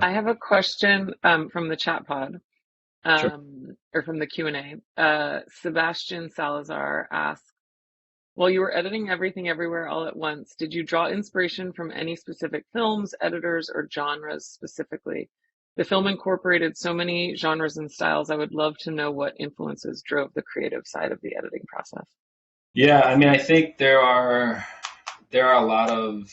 I have a question from the chat pod, Sure. or from the Q&A. Sebastian Salazar asks, while you were editing Everything Everywhere All at Once, did you draw inspiration from any specific films, editors, or genres specifically? The film incorporated so many genres and styles. I would love to know what influences drove the creative side of the editing process. Yeah, I mean, I think there are a lot of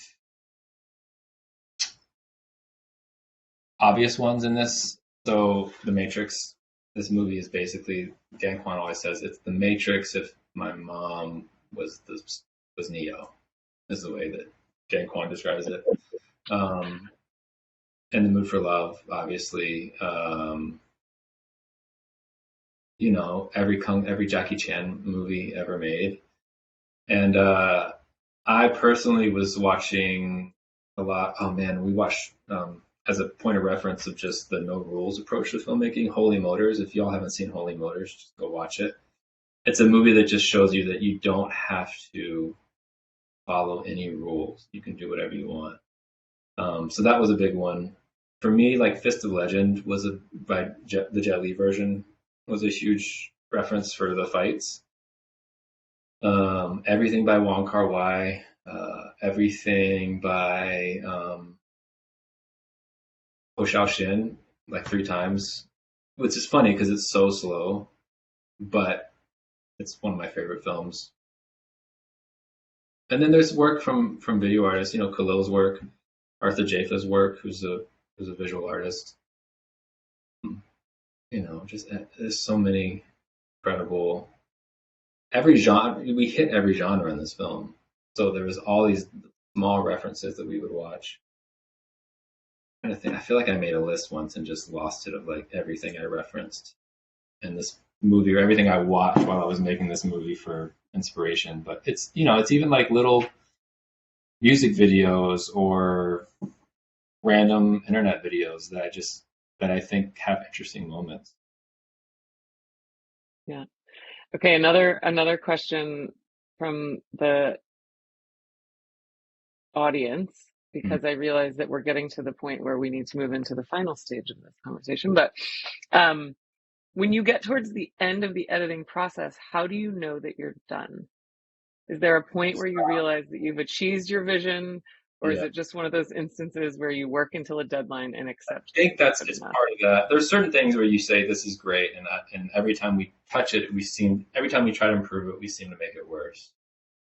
obvious ones in this. So, The Matrix. This movie is basically Dan Kwan always says it's The Matrix if my mom was Neo. Is the way that Dan Kwan describes it. Um, and The Mood for Love, obviously. Every Jackie Chan movie ever made. And I personally was watching a lot. Oh man, we watched as a point of reference of just the no rules approach to filmmaking. Holy Motors. If y'all haven't seen Holy Motors, just go watch it. It's a movie that just shows you that you don't have to follow any rules. You can do whatever you want. So that was a big one for me. Like Fist of Legend was the Jet Li version was a huge reference for the fights. Everything by Wong Kar-wai, everything by Ho Xiaoxin, like three times, which is funny because it's so slow, but it's one of my favorite films. And then there's work from video artists, Khalil's work, Arthur Jafa's work, who's a visual artist. Just there's so many incredible every genre. We hit every genre in this film, so there was all these small references that we would watch. I think I feel like I made a list once and just lost it of like everything I referenced in this movie or everything I watched while I was making this movie for inspiration. But it's even like little music videos or random internet videos that I think have interesting moments. Yeah. Okay, another question from the audience, Mm. because I realize that we're getting to the point where we need to move into the final stage of this conversation. But um, when you get towards the end of the editing process, how do you know that you're done? Is there a point where you realize that you've achieved your vision, or is Yeah. it just one of those instances where you work until a deadline and accept I that think it's not that's good just enough? part of that. There's certain things where you say this is great, and every time we touch it, every time we try to improve it, we seem to make it worse.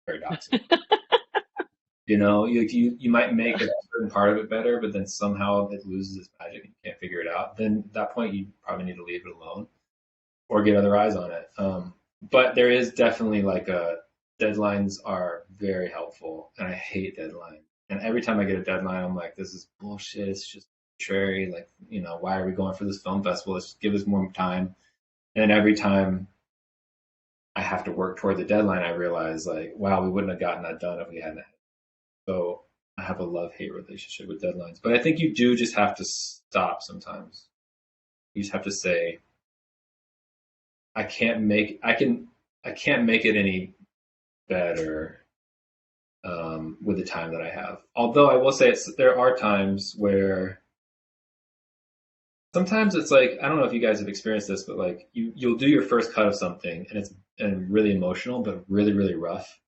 Paradoxically, you might make a certain part of it better, but then somehow it loses its magic and you can't figure it out. Then at that point, you probably need to leave it alone or get other eyes on it. But there is definitely deadlines are very helpful, and I hate deadlines. And every time I get a deadline, I'm like, this is bullshit. It's just arbitrary. Like, why are we going for this film festival? Let's give us more time. And every time I have to work toward the deadline, I realize like, wow, we wouldn't have gotten that done if we hadn't. So I have a love-hate relationship with deadlines. But I think you do just have to stop sometimes. You just have to say, I can't make it any better with the time that I have. Although I will say there are times where sometimes it's like I don't know if you guys have experienced this, but like you'll do your first cut of something and it's really emotional, but really really rough.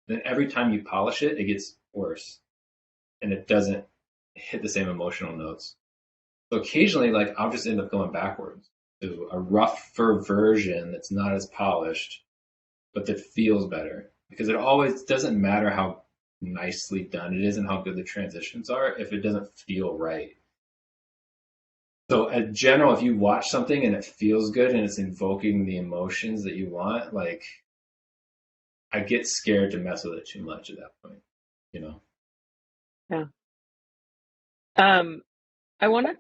Then every time you polish it, it gets worse, and it doesn't hit the same emotional notes. So occasionally, like I'll just end up going backwards to a rougher version that's not as polished, but that feels better because it always doesn't matter how nicely done it is and how good the transitions are if it doesn't feel right. So, in general, if you watch something and it feels good and it's invoking the emotions that you want, like I get scared to mess with it too much at that point, you know? Yeah. Um, I wanted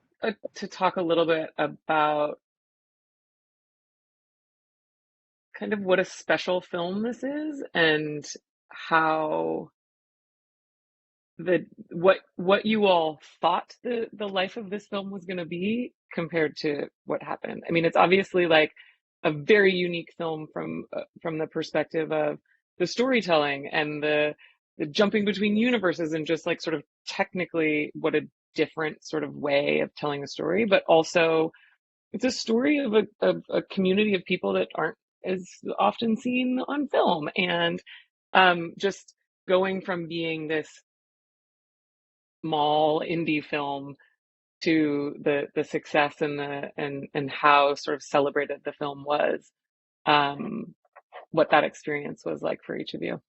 to talk a little bit about kind of what a special film this is and how what you all thought the life of this film was going to be compared to what happened. I mean, it's obviously like a very unique film from the perspective of the storytelling and the jumping between universes and just like sort of technically what a different sort of way of telling a story, but also it's a story of a community of people that aren't as often seen on film. And just going from being this small indie film to the success and how sort of celebrated the film was, um, what that experience was like for each of you.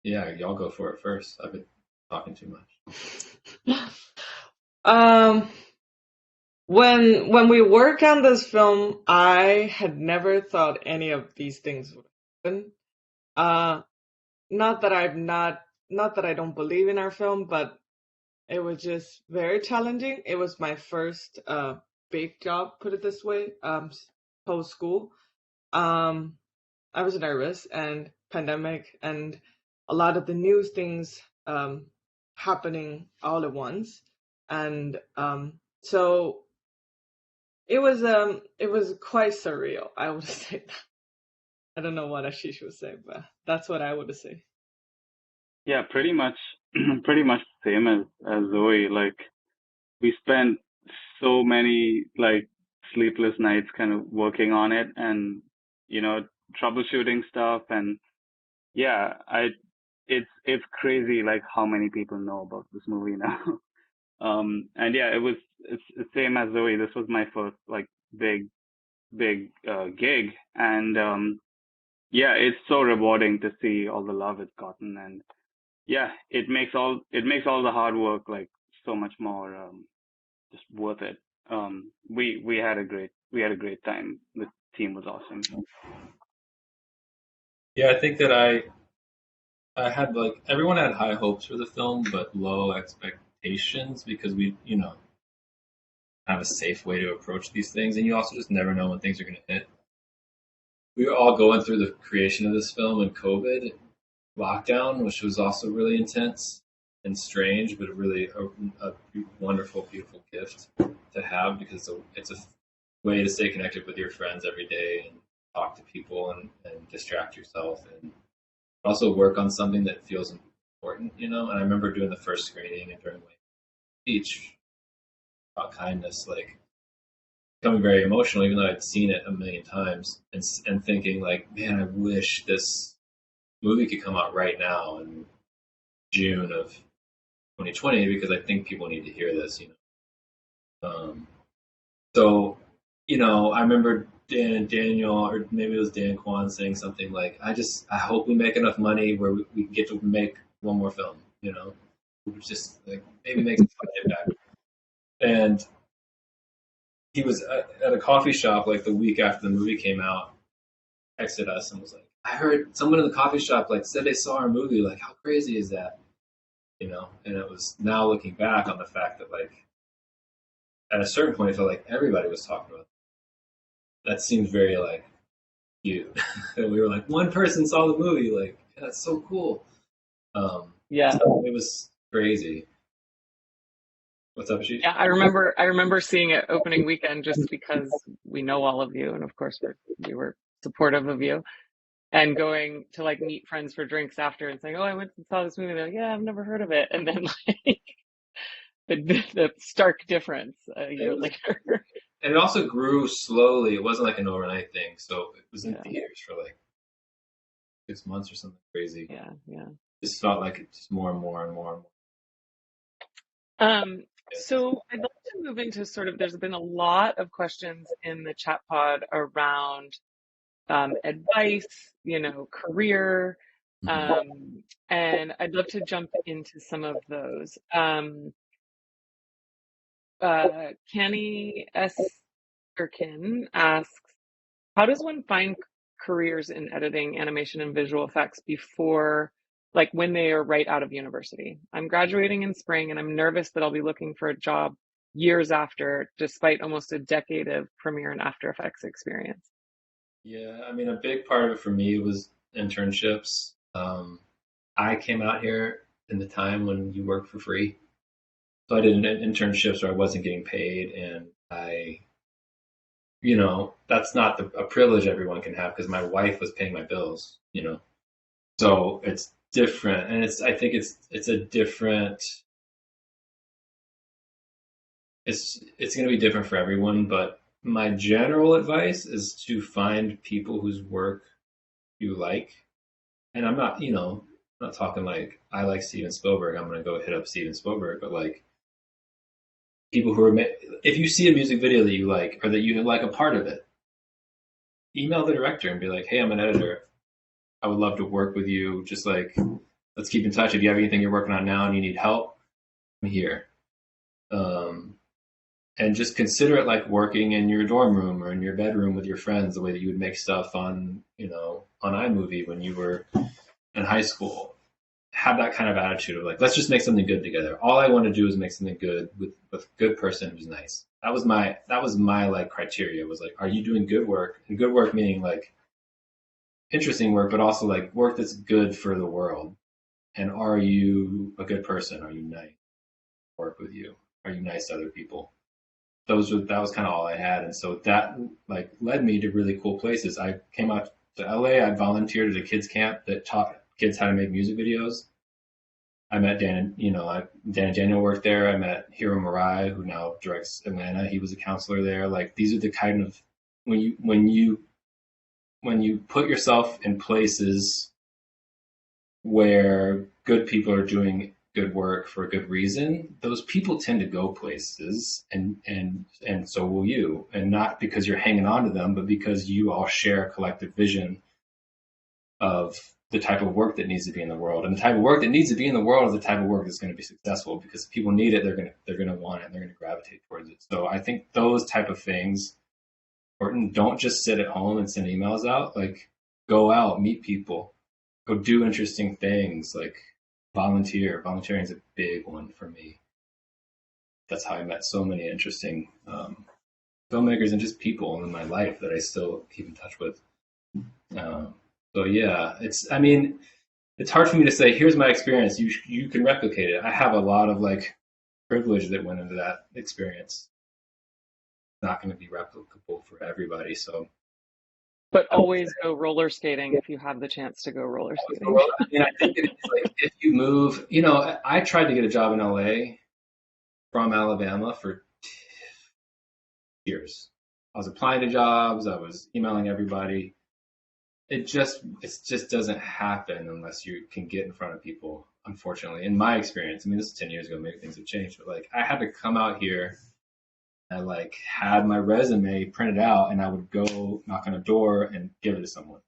Yeah, y'all go for it first. I've been talking too much. Um, when we work on this film, I had never thought any of these things would happen. Uh, not that not that I don't believe in our film, but it was just very challenging. It was my first big job, put it this way, post school. Um, I was nervous and pandemic and a lot of the new things happening all at once. And so it was quite surreal, I would say. I don't know what Ashish would say, but that's what I would say. Yeah, pretty much, pretty much the same as Zoe. Like we spent so many like sleepless nights kind of working on it and you know troubleshooting stuff and yeah, it's crazy like how many people know about this movie now. And yeah, it's the same as Zoe. This was my first like big gig and yeah, it's so rewarding to see all the love it's gotten and yeah, it makes all the hard work like so much more just worth it. We had a great time. The team was awesome. Yeah, I think that I had like everyone had high hopes for the film, but low expectations because we, have a safe way to approach these things, and you also just never know when things are going to hit. We were all going through the creation of this film in COVID lockdown, which was also really intense and strange, but really a wonderful, beautiful gift to have because it's a way to stay connected with your friends every day and talk to people and distract yourself and also work on something that feels important. And I remember doing the first screening and during my speech about kindness, like becoming very emotional, even though I'd seen it a million times, and thinking like, man, I wish this movie could come out right now in June of 2020 because I think people need to hear this. Um, so, I remember Dan and Daniel, or maybe it was Dan Kwan, saying something like, I hope we make enough money where we can get to make one more film. It was just like maybe make some impact. And he was at a coffee shop like the week after the movie came out, texted us and was like, I heard someone in the coffee shop like said they saw our movie. Like, how crazy is that? And it was now looking back on the fact that like at a certain point, I felt like everybody was talking about it. That seemed very like cute. And we were like, one person saw the movie. Like, yeah, that's so cool. Yeah. So it was crazy. What's up, Ashish? Yeah, I remember seeing it opening weekend just because we know all of you, and of course we were supportive of you, and going to like meet friends for drinks after and saying, "Oh, I went and saw this movie." They're like, "Yeah, I've never heard of it," and then like the stark difference a It year was, later. and it also grew slowly. It wasn't like an overnight thing. So it was in Yeah, theaters for like 6 months or something crazy. yeah, yeah. Just felt like it just more and more and more and more. Um, Yeah. so I'd like to move into sort of, there's been a lot of questions in the chat pod around advice, career, Mhm. um, and I'd love to jump into some of those. Kenny Eskerkin asks, how does one find careers in editing, animation, and visual effects before, like when they are right out of university? I'm graduating in spring and I'm nervous that I'll be looking for a job years after, despite almost a decade of Premiere and After Effects experience. Yeah, I mean, a big part of it for me was internships. I came out here in the time when you work for free. So I did internships where I wasn't getting paid, and that's not a privilege everyone can have because my wife was paying my bills. So it's different, and I think it's a different it's going to be different for everyone, but my general advice is to find people whose work you like. And I'm not, not talking like I like Steven Spielberg, I'm going to go hit up Steven Spielberg, but like people who are, if you see a music video that you like or that you like a part of it, email the director and be like, hey, I'm an editor. I would love to work with you. Just like, let's keep in touch. If you have anything you're working on now and you need help, I'm here. Um, and just consider it like working in your dorm room or in your bedroom with your friends, the way that you would make stuff on, on iMovie when you were in high school. Have that kind of attitude of like, let's just make something good together. All I want to do is make something good with a good person who's nice. That was my like criteria, was like, are you doing good work? And good work meaning like interesting work, but also like work that's good for the world. And are you a good person? Are you nice? Work with you? Are you nice to other people? That was kind of all I had, and so that like led me to really cool places. I came out to LA. I volunteered at a kids camp that taught kids how to make music videos. I met Dan, Dan and Daniel worked there. I met Hiro Murai, who now directs Atlanta. He was a counselor there. Like these are the kind of when you put yourself in places where good people are doing good work for a good reason, those people tend to go places, and so will you. And not because you're hanging on to them, but because you all share a collective vision of the type of work that needs to be in the world. And the type of work that needs to be in the world is the type of work that's going to be successful, because if people need it, they're gonna want it, and they're gonna gravitate towards it. So I think those type of things are important. Don't just sit at home and send emails out. Like, go out, meet people, go do interesting things, like volunteer. Volunteering is a big one for me. That's how I met so many interesting filmmakers and just people in my life that I still keep in touch with. So yeah, it's hard for me to say, here's my experience, you can replicate it. I have a lot of like privilege that went into that experience. It's not going to be replicable for everybody. So, but always go roller skating if you have the chance to go roller skating. I think it's like, if you move, I tried to get a job in LA from Alabama for years. I was applying to jobs, I was emailing everybody. It just doesn't happen unless you can get in front of people, unfortunately. In my experience, this is 10 years ago, maybe things have changed, but like I had to come out here. I like had my resume printed out, and I would go knock on a door and give it to someone,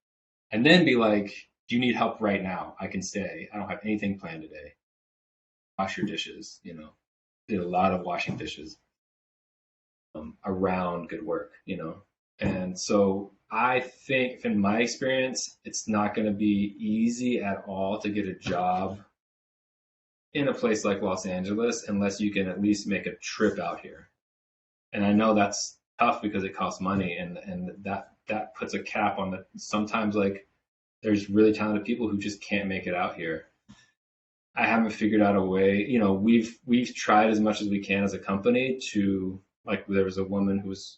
and then be like, do you need help right now? I can stay. I don't have anything planned today. Wash your dishes, did a lot of washing dishes around good work, and so I think, in my experience, it's not going to be easy at all to get a job in a place like Los Angeles unless you can at least make a trip out here. And I know that's tough because it costs money, and that puts a cap on it. Sometimes like there's really talented people who just can't make it out here. I haven't figured out a way. We've tried as much as we can as a company to, like, there was a woman who was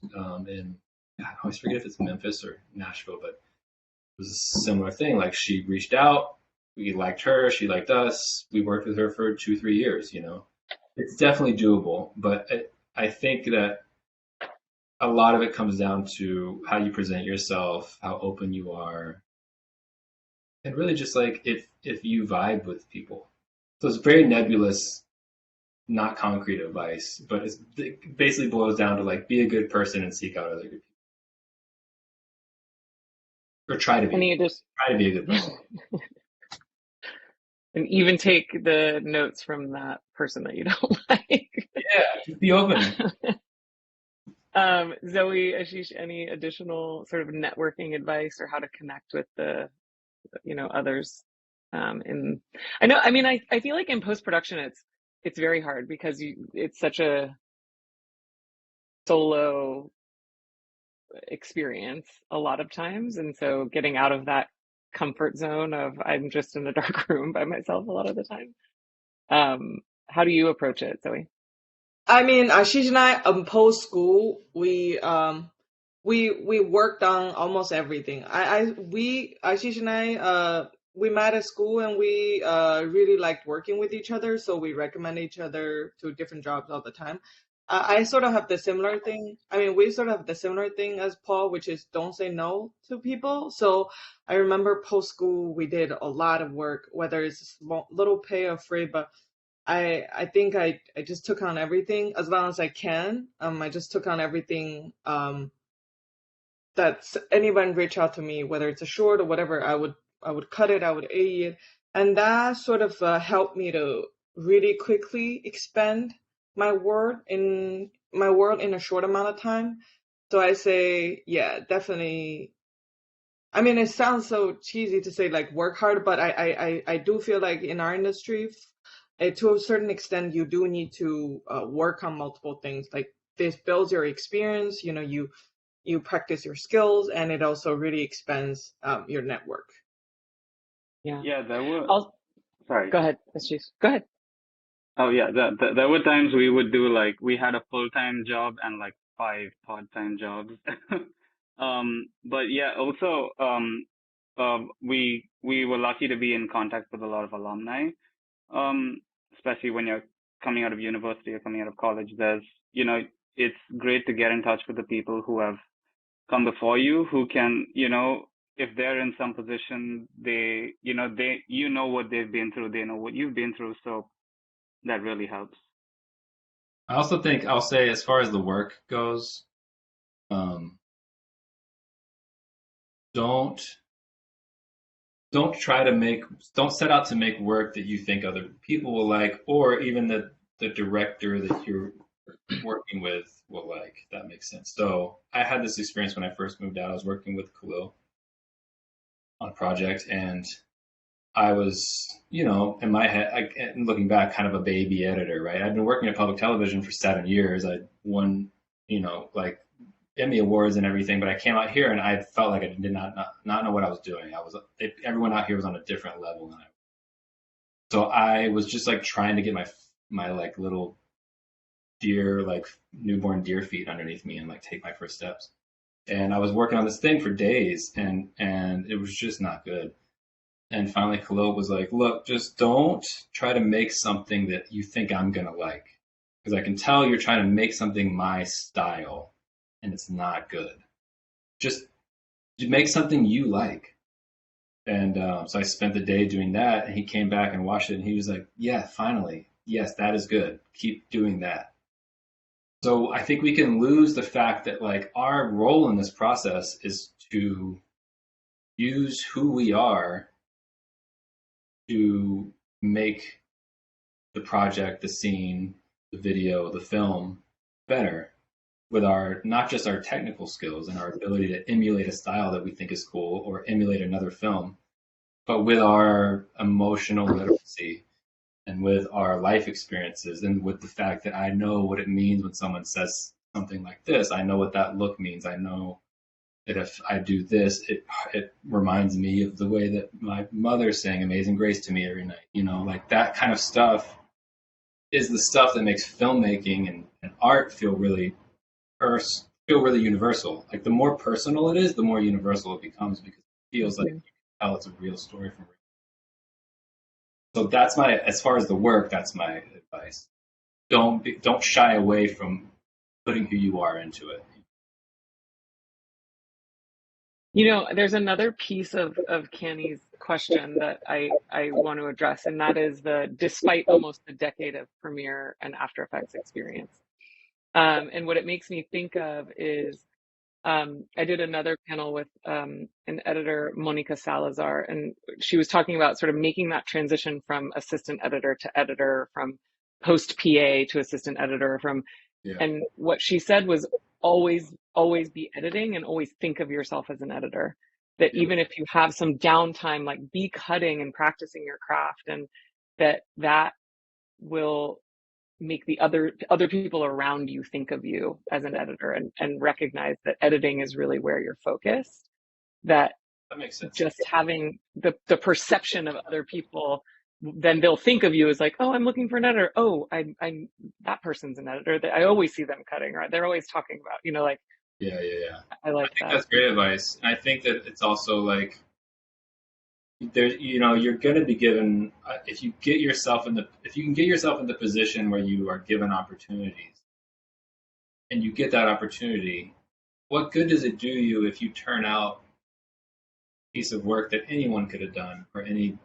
in, I always forget if it's Memphis or Nashville, but it was a similar thing. Like, she reached out, we liked her, she liked us, we worked with her for 2-3 years. It's definitely doable, but I think that a lot of it comes down to how you present yourself, how open you are, and really just like if you vibe with people. So it's very nebulous, not concrete advice, but it basically boils down to like, be a good person and seek out other good people. Or try to be a good person. And even take the notes from that person that you don't like. Yeah, just be open. Zoe, Aashish, any additional sort of networking advice or how to connect with the, others? I feel like in post-production, it's very hard because it's such a solo experience a lot of times. And so getting out of that comfort zone of I'm just in a dark room by myself a lot of the time. How do you approach it, Zoe? Aashish and I, post school, we worked on almost everything. Aashish and I, we met at school, and we really liked working with each other, so we recommend each other to different jobs all the time. I sort of have the similar thing. I mean, we sort of have the similar thing as Paul, which is don't say no to people. So I remember post school, we did a lot of work, whether it's small, little pay or free, but I think I just took on everything as long as I can. I just took on everything that anyone reach out to me, whether it's a short or whatever, I would cut it, I would A it, and that sort of helped me to really quickly expand my world in a short amount of time. So I say, yeah, definitely. I mean, it sounds so cheesy to say like work hard, but I do feel like in our industry, to a certain extent, you do need to work on multiple things. Like this builds your experience, you practice your skills, and it also really expands your network. Yeah. Yeah, there were, I'll sorry. go ahead, Ashish. Go ahead. Oh yeah, there were times we would do like we had a full-time job and like five part-time jobs. But yeah, also we were lucky to be in contact with a lot of alumni. Especially when you're coming out of university or coming out of college. It's great to get in touch with the people who have come before you, who can, if they're in some position, you know what they've been through, they know what you've been through, so that really helps. I also think I'll say, as far as the work goes, um, don't don't try to make don't set out to make work that you think other people will like, or even the director that you're working with will like. If that makes sense. So I had this experience when I first moved out. I was working with Khalil on a project, and I was, in my head, and looking back, kind of a baby editor, right? I'd been working at public television for 7 years. I won, like Emmy awards and everything, but I came out here and I felt like I did not know what I was doing. Everyone out here was on a different level than I. So I was just like trying to get my like little deer, like newborn deer feet underneath me and like take my first steps. And I was working on this thing for days, and it was just not good. And finally, Khalil was like, "Look, just don't try to make something that you think I'm gonna like, because I can tell you're trying to make something my style, and it's not good. Just make something you like." And so I spent the day doing that, and he came back and watched it, and he was like, "Yeah, finally, yes, that is good. Keep doing that." So I think we can lose the fact that like our role in this process is to use who we are to make the project, the scene, the video, the film better with our not just our technical skills and our ability to emulate a style that we think is cool or emulate another film, but with our emotional literacy and with our life experiences and with the fact that I know what it means when someone says something like this. I know what that look means. I know that if I do this, it reminds me of the way that my mother sang Amazing Grace to me every night. Like that kind of stuff is the stuff that makes filmmaking and art feel really universal. Like the more personal it is, the more universal it becomes because it feels like you Mhm. can tell it's a real story from real. So that's as far as the work, that's my advice. Don't shy away from putting who you are into it. There's another piece of Canny's question that I want to address, and that is despite almost a decade of Premiere and After Effects experience. And what it makes me think of is I did another panel with an editor, Monica Salazar, and she was talking about sort of making that transition from assistant editor to editor, from post PA to assistant editor, Yeah. and what she said was always be editing and always think of yourself as an editor. That Yeah. even if you have some downtime, like be cutting and practicing your craft, and that will make the other people around you think of you as an editor, and recognize that editing is really where you're focused. That That makes sense. just having the perception of other people, then they'll think of you as like, oh, I'm looking for an editor. Oh, I'm that person's an editor. I always see them cutting, right? They're always talking about, like, Yeah, yeah, yeah. I I like think that. that's great advice. And I think that it's also like you're going to be given if you can get yourself in the position where you are given opportunities, and you get that opportunity, what good does it do you if you turn out a piece of work that anyone could have done or any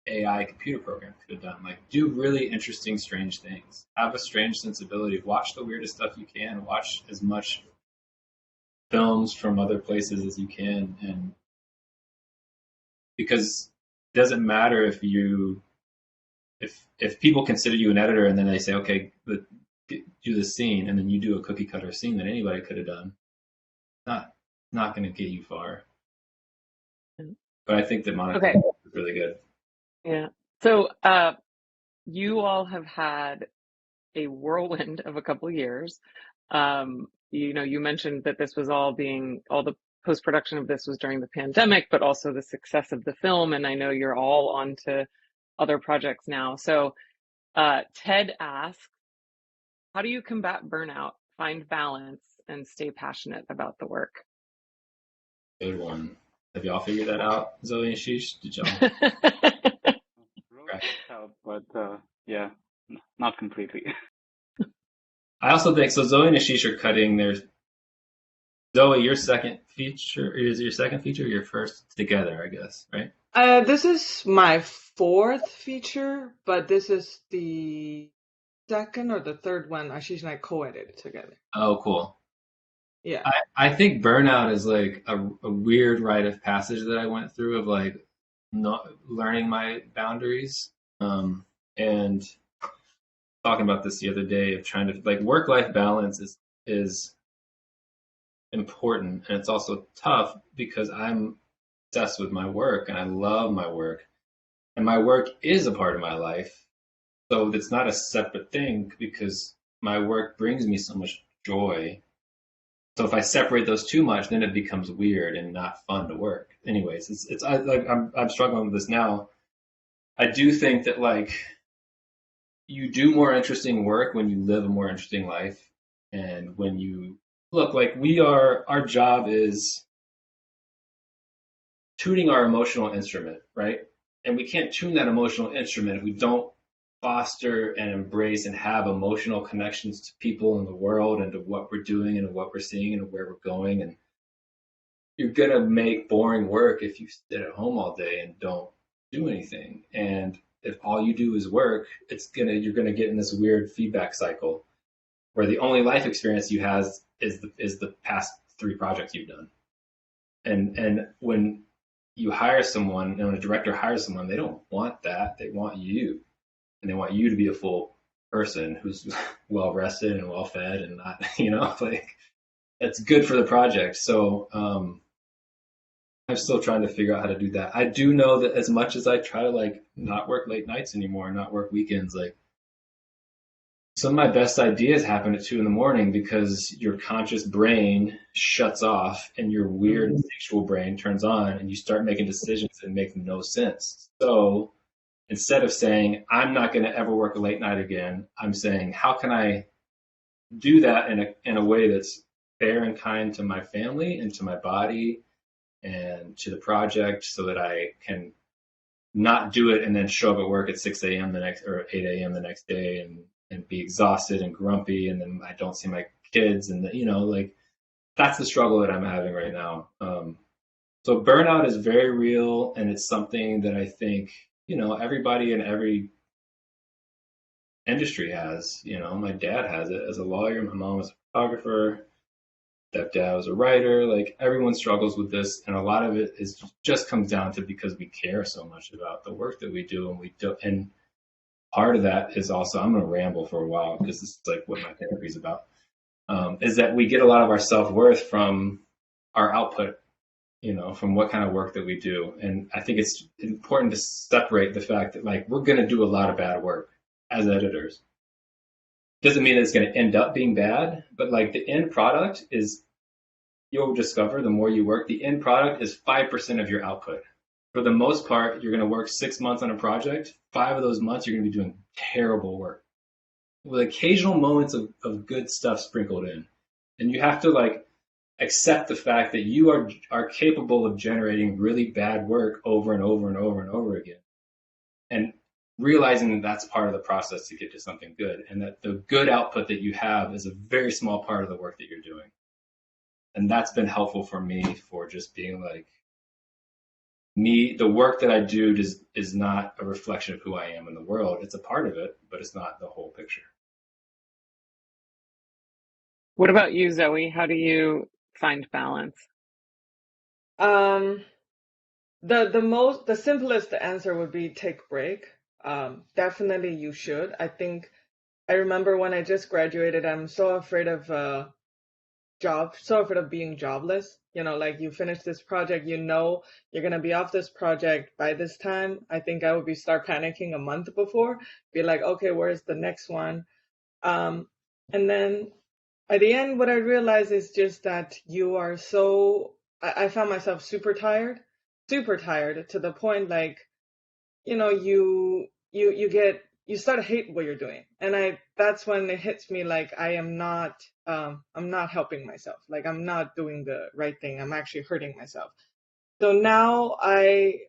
AI computer program could have done? Like, do really interesting, strange things. Have a strange sensibility. Watch the weirdest stuff you can. Watch as much films from other places as you can, and because it doesn't matter if people consider you an editor and then they say, okay, do the scene, and then you do a cookie cutter scene that anybody could have done. Not going to get you far. But I think that Okay. monetization is really good. Yeah. So you all have had a whirlwind of a couple of years. You mentioned that this was all the post-production of this was during the pandemic, but also the success of the film. And I know you're all on to other projects now. So Ted asks, how do you combat burnout, find balance, and stay passionate about the work? Good one. Have y'all figured that out, Zoe and Aashish? Did y'all? Wrote it out, but yeah, not completely. I also think so. Zoe and Aashish are cutting their. Zoe, your second feature is your second feature, or your first together, I guess, right? This is my fourth feature, but this is the second or the third one Ashish and I co-edited together. Oh, cool. Yeah. I think burnout is like a weird rite of passage that I went through of like not learning my boundaries. And talking about this the other day of trying to like work-life balance is important, and it's also tough because I'm obsessed with my work and I love my work, and my work is a part of my life. So it's not a separate thing because my work brings me so much joy. So if I separate those too much, then it becomes weird and not fun to work. Anyways, I'm struggling with this now. I do think that like you do more interesting work when you live a more interesting life, and when you look like our job is tuning our emotional instrument, right? And we can't tune that emotional instrument if we don't foster and embrace and have emotional connections to people in the world and to what we're doing and to what we're seeing and where we're going. And you're going to make boring work if you sit at home all day and don't do anything. And if all you do is work, you're going to get in this weird feedback cycle where the only life experience you have is the past 3 projects you've done. And when you hire someone, and when a director hires someone, they don't want that. They want you, and they want you to be a full person who's well rested and well fed, and not, like that's good for the project. So I'm still trying to figure out how to do that. I do know that as much as I try to like not work late nights anymore, not work weekends, like some of my best ideas happen at 2 a.m. because your conscious brain shuts off and your weird instinctual brain turns on, and you start making decisions that make no sense. So instead of saying, I'm not going to ever work a late night again, I'm saying, how can I do that in a way that's fair and kind to my family and to my body and to the project, so that I can not do it and then show up at work at 6 a.m. the next or 8 a.m. the next day and be exhausted and grumpy, and then I don't see my kids, and like that's the struggle that I'm having right now. So burnout is very real, and it's something that I think everybody in every industry has. My dad has it as a lawyer, my mom was a photographer, stepdad was a writer. Like everyone struggles with this, and a lot of it is just comes down to because we care so much about the work that we do, and we do. And part of that is also, I'm going to ramble for a while because this is like what my therapy is about. Is that we get a lot of our self-worth from our output, from what kind of work that we do. And I think it's important to separate the fact that like we're going to do a lot of bad work as editors. Doesn't mean that it's going to end up being bad, but like the end product is, you'll discover the more you work, the end product is 5% of your output. For the most part, you're going to work 6 months on a project. 5 of those months, you're going to be doing terrible work with occasional moments of good stuff sprinkled in. And you have to like accept the fact that you are capable of generating really bad work over and over and over and over again. And realizing that that's part of the process to get to something good, and that the good output that you have is a very small part of the work that you're doing. And that's been helpful for me for just being like, the work that I do is not a reflection of who I am in the world. It's a part of it, but it's not the whole picture. What about you, Zoe? How do you find balance? Um, the simplest answer would be take a break. Definitely you should. I remember when I just graduated, I'm so afraid of so afraid of being jobless. Like you finish this project, you're gonna be off this project by this time. I think I would start panicking a month before, be like, okay, where's the next one? Um, and then at the end, what I realized is just that you are I found myself super tired to the point like, you start to hate what you're doing. And that's when it hits me like I'm not helping myself. Like I'm not doing the right thing. I'm actually hurting myself. So now I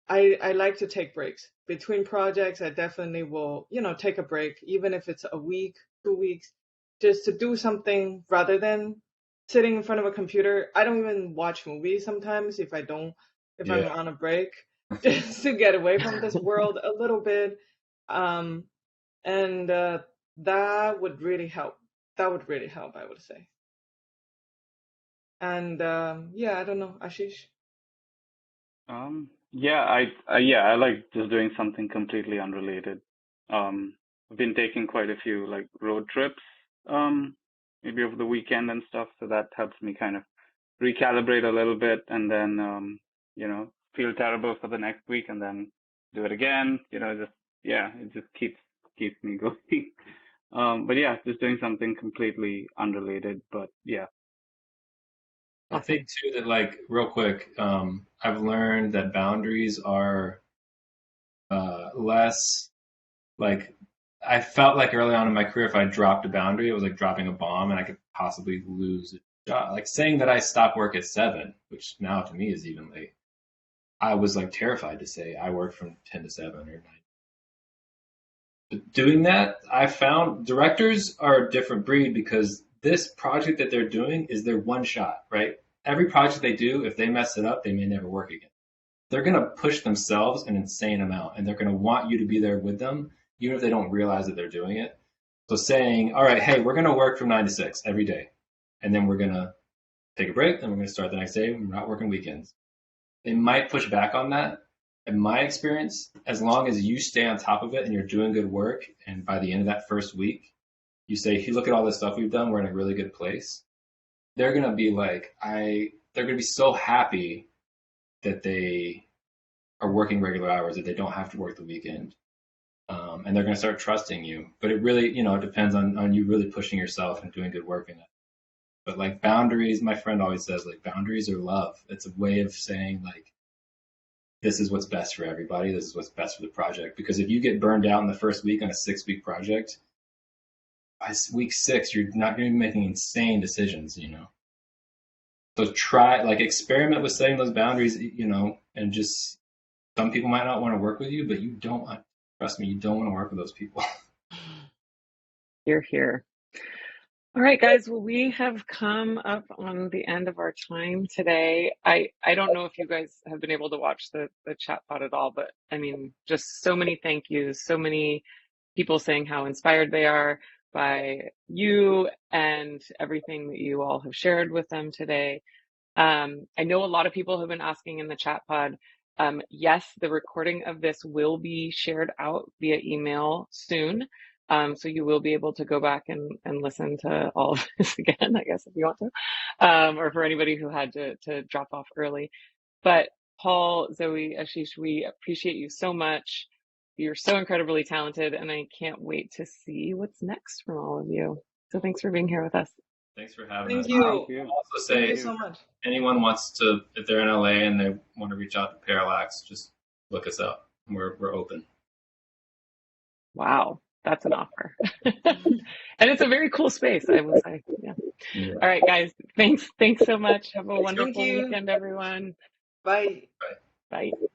like to take breaks between projects. I definitely will, take a break, even if it's a week, 2 weeks, just to do something rather than sitting in front of a computer. I don't even watch movies sometimes if I'm Yeah. on a break, just to get away from this world a little bit. Um, and that would really help. That would really help, I would say. And yeah, I don't know, Ashish. Yeah, I like just doing something completely unrelated. I've been taking quite a few like road trips, um, maybe over the weekend and stuff, so that helps me kind of recalibrate a little bit and then feel terrible for the next week and then do it again. Just yeah, it just keeps me going. But yeah, just doing something completely unrelated, but yeah. I think too that like real quick, I've learned that boundaries are less like I felt like early on in my career, if I dropped a boundary, it was like dropping a bomb and I could possibly lose a job. Like saying that I stop work at 7, which now to me is even late. I was like terrified to say I work from 10 to 7 or 9. But doing that, I found directors are a different breed because this project that they're doing is their one shot, right? Every project they do, if they mess it up, they may never work again. They're going to push themselves an insane amount and they're going to want you to be there with them, even if they don't realize that they're doing it. So saying, all right, hey, we're going to work from 9 to 6 every day. And then we're going to take a break. Then we're going to start the next day. We're not working weekends. They might push back on that. In my experience, as long as you stay on top of it and you're doing good work, and by the end of that first week, you say, if you look at all this stuff we've done, we're in a really good place. They're going to be like, they're going to be so happy that they are working regular hours, that they don't have to work the weekend. And they're going to start trusting you. But it really, it depends on you really pushing yourself and doing good work in it. But like boundaries, my friend always says, like boundaries are love. It's a way of saying like, this is what's best for everybody. This is what's best for the project. Because if you get burned out in the first week on a 6-week project, by week 6, you're not going to be making insane decisions, So experiment with setting those boundaries, and just some people might not want to work with you, but trust me, you don't want to work with those people. You're here. All right, guys. Well, we have come up on the end of our time today. I don't know if you guys have been able to watch the chat pod at all, but I mean, just so many thank yous, so many people saying how inspired they are by you and everything that you all have shared with them today. I know a lot of people have been asking in the chat pod. Yes, the recording of this will be shared out via email soon. So you will be able to go back and listen to all of this again, I guess, if you want to, or for anybody who had to drop off early. But Paul, Zoe, Aashish, we appreciate you so much. You're so incredibly talented, and I can't wait to see what's next from all of you. So thanks for being here with us. Thanks for having us. Thank Thank you. you. I'll also Thank you say, so much. anyone wants to, if they're in LA and they want to reach out to Parallax, just look us up. We're open. Wow, that's an offer. And it's a very cool space, I will say. Yeah. All right, guys. Thanks so much. Have a wonderful weekend, everyone. Bye. Bye. Bye.